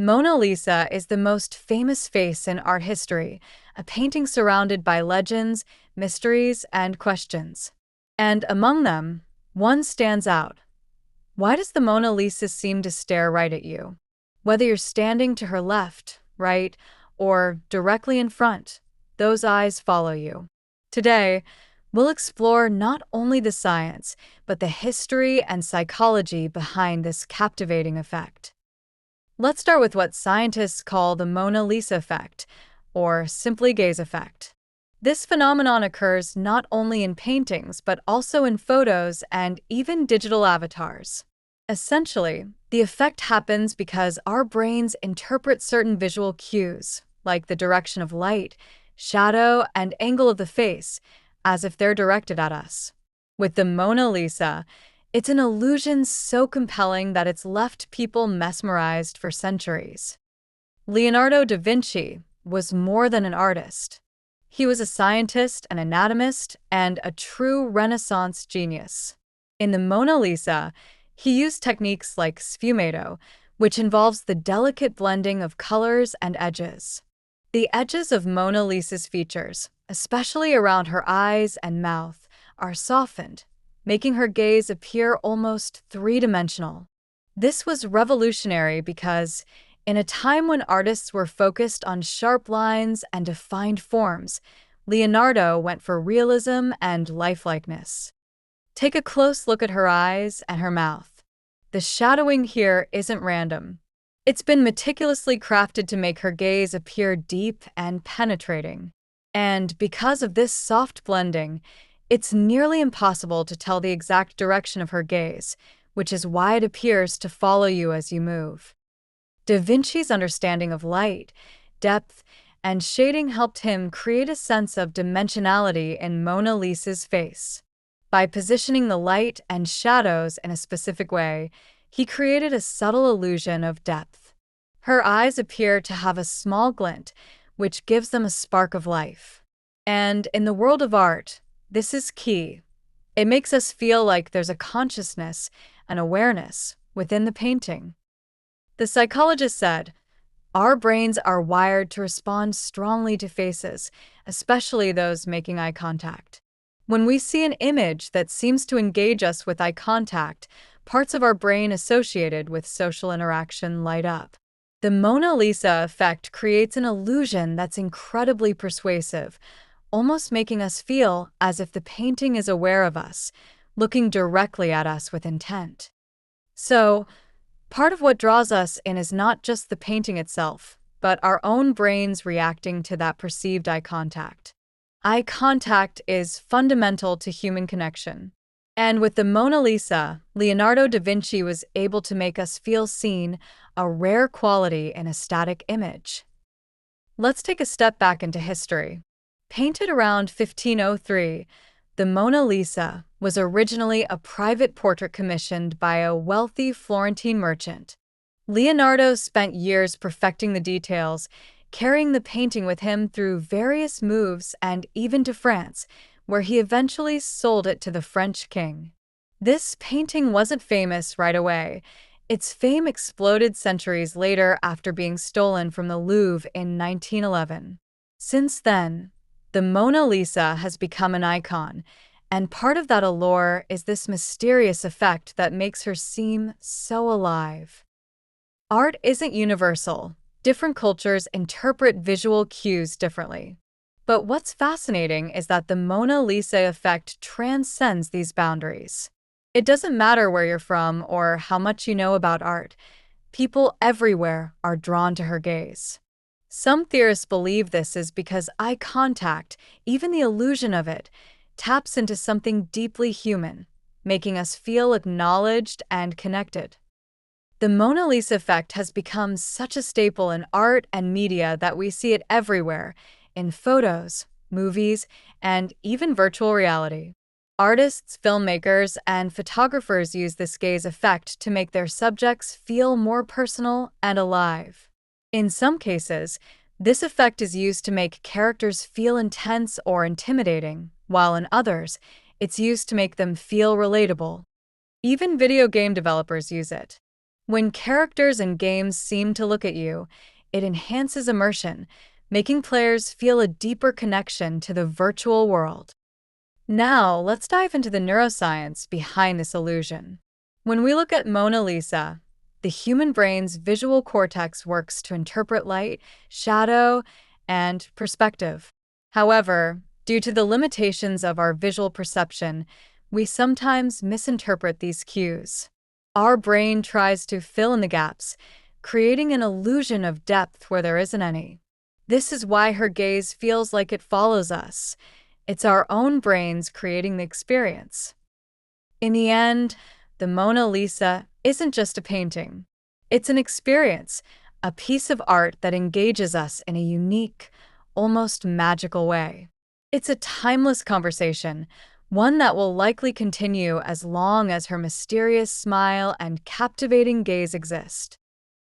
Mona Lisa is the most famous face in art history, a painting surrounded by legends, mysteries, and questions. And among them, one stands out. Why does the Mona Lisa seem to stare right at you? Whether you're standing to her left, right, or directly in front, those eyes follow you. Today, we'll explore not only the science, but the history and psychology behind this captivating effect. Let's start with what scientists call the Mona Lisa effect, or simply gaze effect. This phenomenon occurs not only in paintings, but also in photos and even digital avatars. Essentially, the effect happens because our brains interpret certain visual cues, like the direction of light, shadow, and angle of the face, as if they're directed at us. With the Mona Lisa, it's an illusion so compelling that it's left people mesmerized for centuries. Leonardo da Vinci was more than an artist. He was a scientist, an anatomist, and a true Renaissance genius. In the Mona Lisa, he used techniques like sfumato, which involves the delicate blending of colors and edges. The edges of Mona Lisa's features, especially around her eyes and mouth, are softened, making her gaze appear almost three-dimensional. This was revolutionary because, in a time when artists were focused on sharp lines and defined forms, Leonardo went for realism and lifelikeness. Take a close look at her eyes and her mouth. The shadowing here isn't random. It's been meticulously crafted to make her gaze appear deep and penetrating. And because of this soft blending, it's nearly impossible to tell the exact direction of her gaze, which is why it appears to follow you as you move. Da Vinci's understanding of light, depth, and shading helped him create a sense of dimensionality in Mona Lisa's face. By positioning the light and shadows in a specific way, he created a subtle illusion of depth. Her eyes appear to have a small glint, which gives them a spark of life. And in the world of art, this is key. It makes us feel like there's a consciousness and awareness within the painting. The psychologist said, "Our brains are wired to respond strongly to faces, especially those making eye contact. When we see an image that seems to engage us with eye contact, parts of our brain associated with social interaction light up. The Mona Lisa effect creates an illusion that's incredibly persuasive, almost making us feel as if the painting is aware of us, looking directly at us with intent." So, part of what draws us in is not just the painting itself, but our own brains reacting to that perceived eye contact. Eye contact is fundamental to human connection. And with the Mona Lisa, Leonardo da Vinci was able to make us feel seen, a rare quality in a static image. Let's take a step back into history. Painted around 1503, the Mona Lisa was originally a private portrait commissioned by a wealthy Florentine merchant. Leonardo spent years perfecting the details, carrying the painting with him through various moves and even to France, where he eventually sold it to the French king. This painting wasn't famous right away. Its fame exploded centuries later after being stolen from the Louvre in 1911. Since then, the Mona Lisa has become an icon, and part of that allure is this mysterious effect that makes her seem so alive. Art isn't universal. Different cultures interpret visual cues differently. But what's fascinating is that the Mona Lisa effect transcends these boundaries. It doesn't matter where you're from or how much you know about art. People everywhere are drawn to her gaze. Some theorists believe this is because eye contact, even the illusion of it, taps into something deeply human, making us feel acknowledged and connected. The Mona Lisa effect has become such a staple in art and media that we see it everywhere, in photos, movies, and even virtual reality. Artists, filmmakers, and photographers use this gaze effect to make their subjects feel more personal and alive. In some cases, this effect is used to make characters feel intense or intimidating, while in others, it's used to make them feel relatable. Even video game developers use it. When characters and games seem to look at you, it enhances immersion, making players feel a deeper connection to the virtual world. Now, let's dive into the neuroscience behind this illusion. When we look at Mona Lisa, the human brain's visual cortex works to interpret light, shadow, and perspective. However, due to the limitations of our visual perception, we sometimes misinterpret these cues. Our brain tries to fill in the gaps, creating an illusion of depth where there isn't any. This is why her gaze feels like it follows us. It's our own brains creating the experience. In the end, the Mona Lisa isn't just a painting. It's an experience, a piece of art that engages us in a unique, almost magical way. It's a timeless conversation, one that will likely continue as long as her mysterious smile and captivating gaze exist.